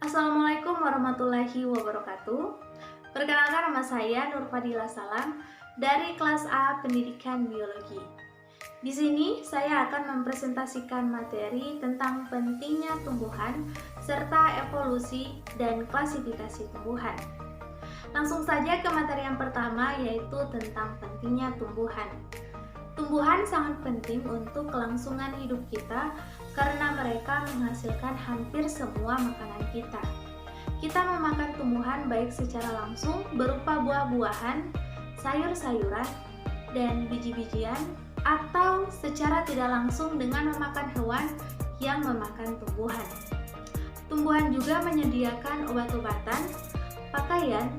Assalamualaikum warahmatullahi wabarakatuh. Perkenalkan, nama saya Nur Fadila Salam dari kelas A Pendidikan Biologi. Di sini saya akan mempresentasikan materi tentang pentingnya tumbuhan serta evolusi dan klasifikasi tumbuhan. Langsung saja ke materi yang pertama, yaitu tentang pentingnya tumbuhan. Tumbuhan sangat penting untuk kelangsungan hidup kita karena mereka menghasilkan hampir semua makanan kita. Kita memakan tumbuhan baik secara langsung berupa buah-buahan, sayur-sayuran, dan biji-bijian, atau secara tidak langsung dengan memakan hewan yang memakan tumbuhan. Tumbuhan juga menyediakan obat-obatan, pakaian,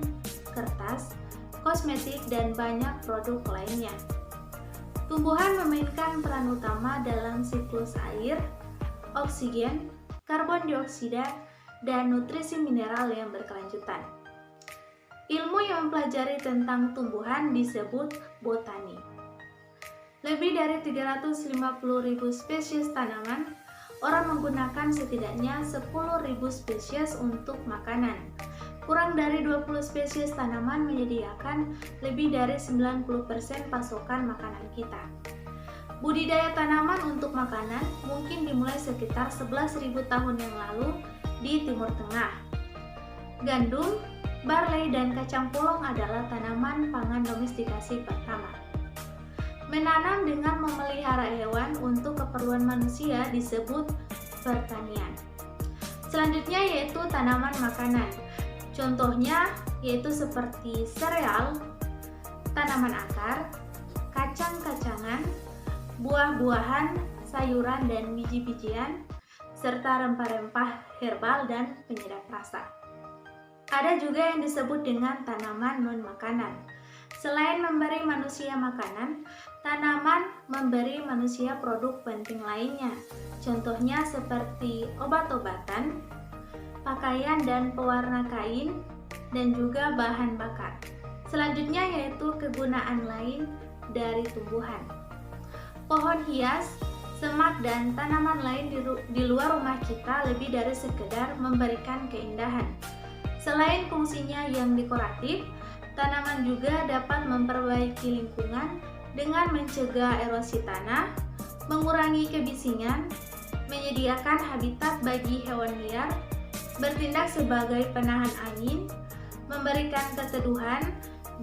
kertas, kosmetik, dan banyak produk lainnya. Tumbuhan memainkan peran utama dalam siklus air, oksigen, karbon dioksida, dan nutrisi mineral yang berkelanjutan. Ilmu yang mempelajari tentang tumbuhan disebut botani. Lebih dari 350.000 spesies tanaman, orang menggunakan setidaknya 10.000 spesies untuk makanan. Kurang dari 20 spesies tanaman menyediakan lebih dari 90% pasokan makanan kita. Budidaya tanaman untuk makanan mungkin dimulai sekitar 11.000 tahun yang lalu di Timur Tengah. Gandum, barley, dan kacang polong adalah tanaman pangan domestikasi pertama. Menanam dengan memelihara hewan untuk keperluan manusia disebut pertanian. Selanjutnya yaitu tanaman makanan. Contohnya yaitu seperti sereal, tanaman akar, kacang-kacangan, buah-buahan, sayuran dan biji-bijian, serta rempah-rempah herbal dan penyedap rasa. Ada juga yang disebut dengan tanaman non-makanan. Selain memberi manusia makanan, tanaman memberi manusia produk penting lainnya. Contohnya seperti obat-obatan, pakaian dan pewarna kain, dan juga bahan bakar. Selanjutnya yaitu kegunaan lain dari tumbuhan. Pohon hias, semak, dan tanaman lain di luar rumah kita lebih dari sekedar memberikan keindahan. Selain fungsinya yang dekoratif, tanaman juga dapat memperbaiki lingkungan dengan mencegah erosi tanah, mengurangi kebisingan, menyediakan habitat bagi hewan liar, bertindak sebagai penahan angin, memberikan keteduhan,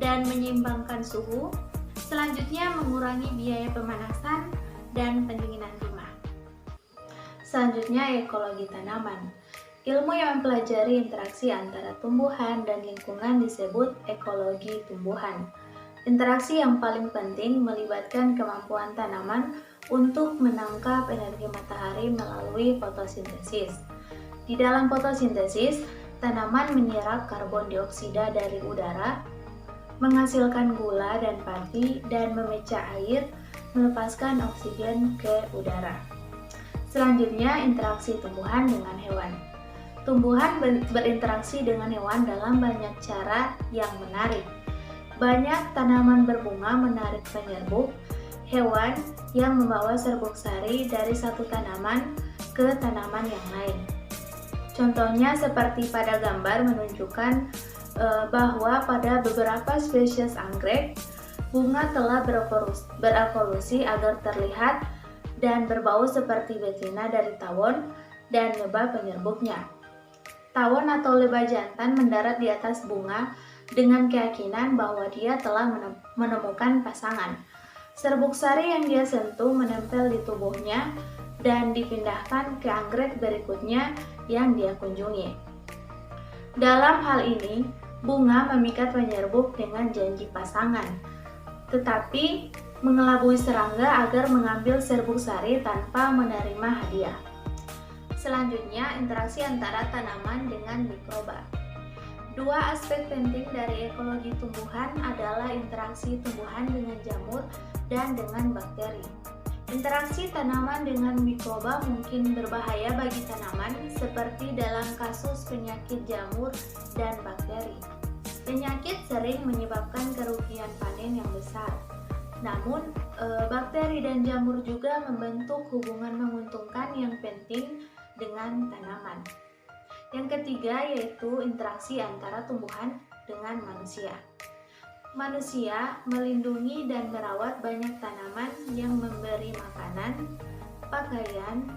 dan menyeimbangkan suhu. Selanjutnya mengurangi biaya pemanasan dan pendinginan rumah. Selanjutnya ekologi tanaman. Ilmu yang mempelajari interaksi antara tumbuhan dan lingkungan disebut ekologi tumbuhan. Interaksi yang paling penting melibatkan kemampuan tanaman untuk menangkap energi matahari melalui fotosintesis. Di dalam fotosintesis, tanaman menyerap karbon dioksida dari udara, menghasilkan gula dan pati, dan memecah air, melepaskan oksigen ke udara. Selanjutnya, interaksi tumbuhan dengan hewan. Tumbuhan berinteraksi dengan hewan dalam banyak cara yang menarik. Banyak tanaman berbunga menarik penyerbuk hewan yang membawa serbuk sari dari satu tanaman ke tanaman yang lain. Contohnya seperti pada gambar menunjukkan bahwa pada beberapa spesies anggrek, bunga telah berevolusi agar terlihat dan berbau seperti betina dari tawon dan lebah penyerbuknya. Tawon atau lebah jantan mendarat di atas bunga dengan keyakinan bahwa dia telah menemukan pasangan. Serbuk sari yang dia sentuh menempel di tubuhnya dan dipindahkan ke anggrek berikutnya yang dia kunjungi. Dalam hal ini, bunga memikat penyerbuk dengan janji pasangan, tetapi mengelabui serangga agar mengambil serbuk sari tanpa menerima hadiah. Selanjutnya, interaksi antara tanaman dengan mikroba. Dua aspek penting dari ekologi tumbuhan adalah interaksi tumbuhan dengan jamur dan dengan bakteri. Interaksi tanaman dengan mikroba mungkin berbahaya bagi tanaman, seperti dalam kasus penyakit jamur dan bakteri. Penyakit sering menyebabkan kerugian panen yang besar. Namun, bakteri dan jamur juga membentuk hubungan menguntungkan yang penting dengan tanaman. Yang ketiga yaitu interaksi antara tumbuhan dengan manusia. Manusia melindungi dan merawat banyak tanaman yang memberi makanan, pakaian,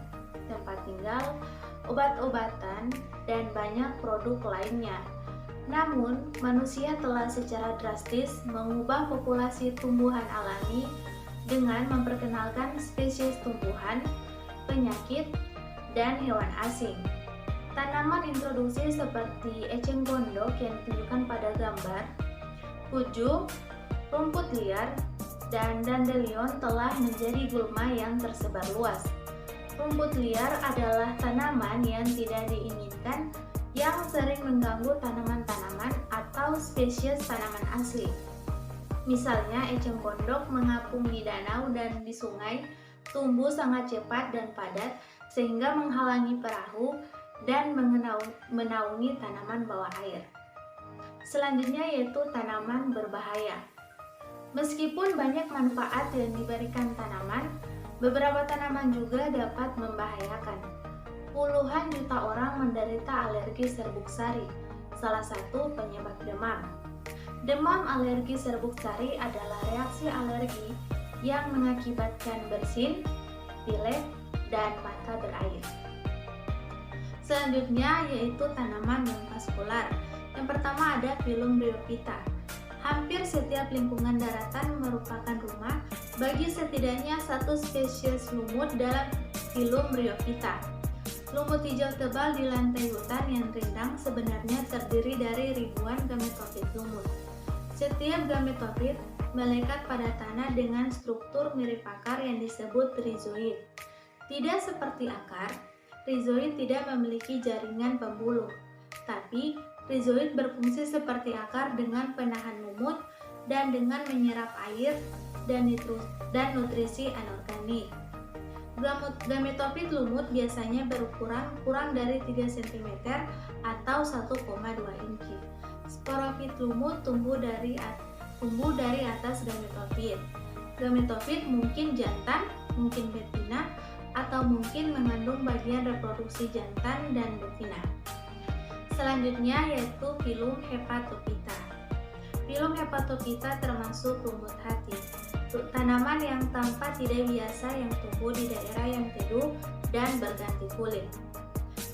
tempat tinggal, obat-obatan, dan banyak produk lainnya. Namun, manusia telah secara drastis mengubah populasi tumbuhan alami dengan memperkenalkan spesies tumbuhan, penyakit, dan hewan asing. Tanaman introduksi seperti eceng gondok yang ditunjukkan pada gambar, kuju, rumput liar, dan dandelion telah menjadi gulma yang tersebar luas. Rumput liar adalah tanaman yang tidak diinginkan yang sering mengganggu tanaman-tanaman atau spesies tanaman asli. Misalnya eceng gondok mengapung di danau dan di sungai, tumbuh sangat cepat dan padat sehingga menghalangi perahu dan menaungi tanaman bawah air. Selanjutnya yaitu tanaman berbahaya. Meskipun banyak manfaat yang diberikan tanaman, beberapa tanaman juga dapat membahayakan. Puluhan juta orang menderita alergi serbuk sari, salah satu penyebab demam. Demam alergi serbuk sari adalah reaksi alergi yang mengakibatkan bersin, pilek, dan mata berair. Selanjutnya yaitu tanaman non-vaskular. Yang pertama ada Phylum Bryophyta. Hampir setiap lingkungan daratan merupakan rumah bagi setidaknya satu spesies lumut dalam Phylum Bryophyta. Lumut hijau tebal di lantai hutan yang rindang sebenarnya terdiri dari ribuan gametofit lumut. Setiap gametofit melekat pada tanah dengan struktur mirip akar yang disebut rizoid. Tidak seperti akar, rizoid tidak memiliki jaringan pembuluh, tapi rizoid berfungsi seperti akar dengan penahan lumut dan dengan menyerap air dan nutrisi anorganik. Gametofit lumut biasanya berukuran kurang dari 3 cm atau 1,2 inci. Sporofit lumut tumbuh dari atas gametofit. Gametofit mungkin jantan, mungkin betina, atau mungkin mengandung bagian reproduksi jantan dan betina. Selanjutnya yaitu Phylum Hepatophyta. Phylum Hepatophyta termasuk lumut hati, tanaman yang tampak tidak biasa yang tumbuh di daerah yang teduh dan berganti kulit.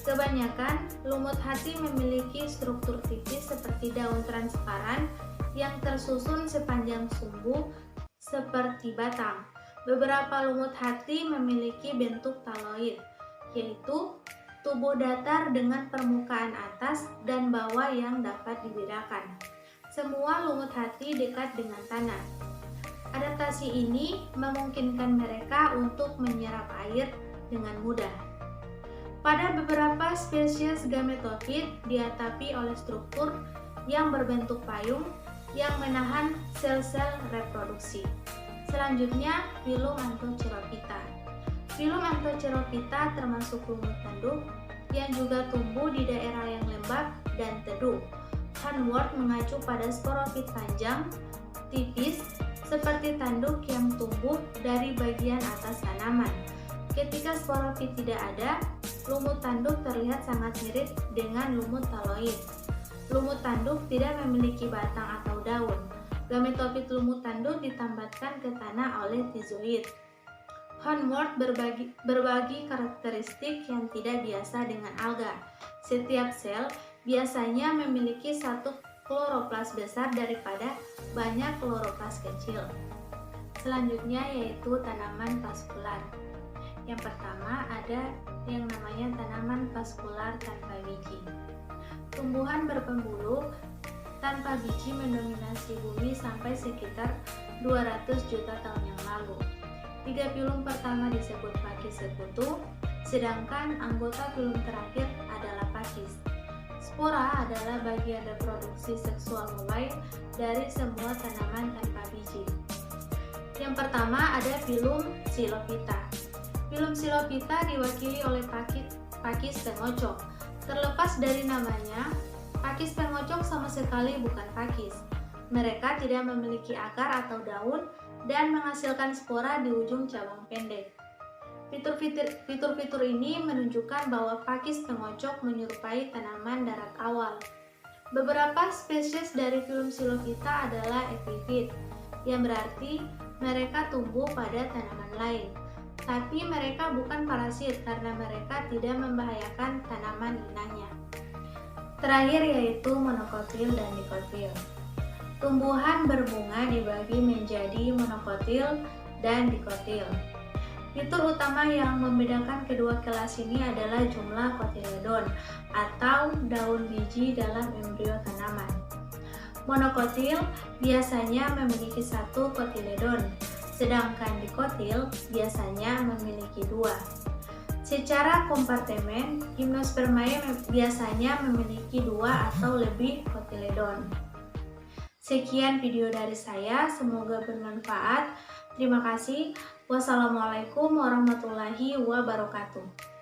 Kebanyakan lumut hati memiliki struktur tipis seperti daun transparan yang tersusun sepanjang sumbu seperti batang. Beberapa lumut hati memiliki bentuk taloid, yaitu tubuh datar dengan permukaan atas dan bawah yang dapat dibedakan. Semua lumut hati dekat dengan tanah. Adaptasi ini memungkinkan mereka untuk menyerap air dengan mudah. Pada beberapa spesies gametofit diatapi oleh struktur yang berbentuk payung yang menahan sel-sel reproduksi. Selanjutnya, Phylum Anthocerophyta. Phylum Anthocerophyta termasuk lumut tanduk yang juga tumbuh di daerah yang lembab dan teduh. Hornwort mengacu pada sporofit panjang, tipis, seperti tanduk yang tumbuh dari bagian atas tanaman. Ketika sporofit tidak ada, lumut tanduk terlihat sangat mirip dengan lumut taloid. Lumut tanduk tidak memiliki batang atau daun. Gametofit lumut tanduk ditambatkan ke tanah oleh tizoid. Hornwort berbagi karakteristik yang tidak biasa dengan alga. Setiap sel biasanya memiliki satu kloroplas besar daripada banyak kloroplas kecil. Selanjutnya yaitu tanaman vaskular. Yang pertama ada yang namanya tanaman vaskular tanpa biji. Tumbuhan berpembuluh tanpa biji mendominasi bumi sampai sekitar 200 juta tahun yang lalu. 3 phylum pertama disebut Pakis sekutu, sedangkan anggota phylum terakhir adalah Pakis. Spora adalah bagian reproduksi seksual mulai dari semua tanaman tanpa biji. Yang pertama ada Phylum Psilophyta. Phylum Psilophyta diwakili oleh Pakis pengocok. Terlepas dari namanya, Pakis pengocok sama sekali bukan pakis. Mereka tidak memiliki akar atau daun dan menghasilkan spora di ujung cabang pendek. Fitur-fitur ini menunjukkan bahwa pakis pengocok menyerupai tanaman darat awal. Beberapa spesies dari filum xylophyta adalah epifit, yang berarti mereka tumbuh pada tanaman lain. Tapi mereka bukan parasit karena mereka tidak membahayakan tanaman inangnya. Terakhir yaitu monokotil dan dikotil. Tumbuhan berbunga dibagi menjadi monokotil dan dikotil. Fitur utama yang membedakan kedua kelas ini adalah jumlah kotiledon atau daun biji dalam embrio tanaman. Monokotil biasanya memiliki satu kotiledon, sedangkan dikotil biasanya memiliki dua. Secara kompartemen, Gymnospermae biasanya memiliki dua atau lebih kotiledon. Sekian video dari saya, semoga bermanfaat. Terima kasih. Wassalamualaikum warahmatullahi wabarakatuh.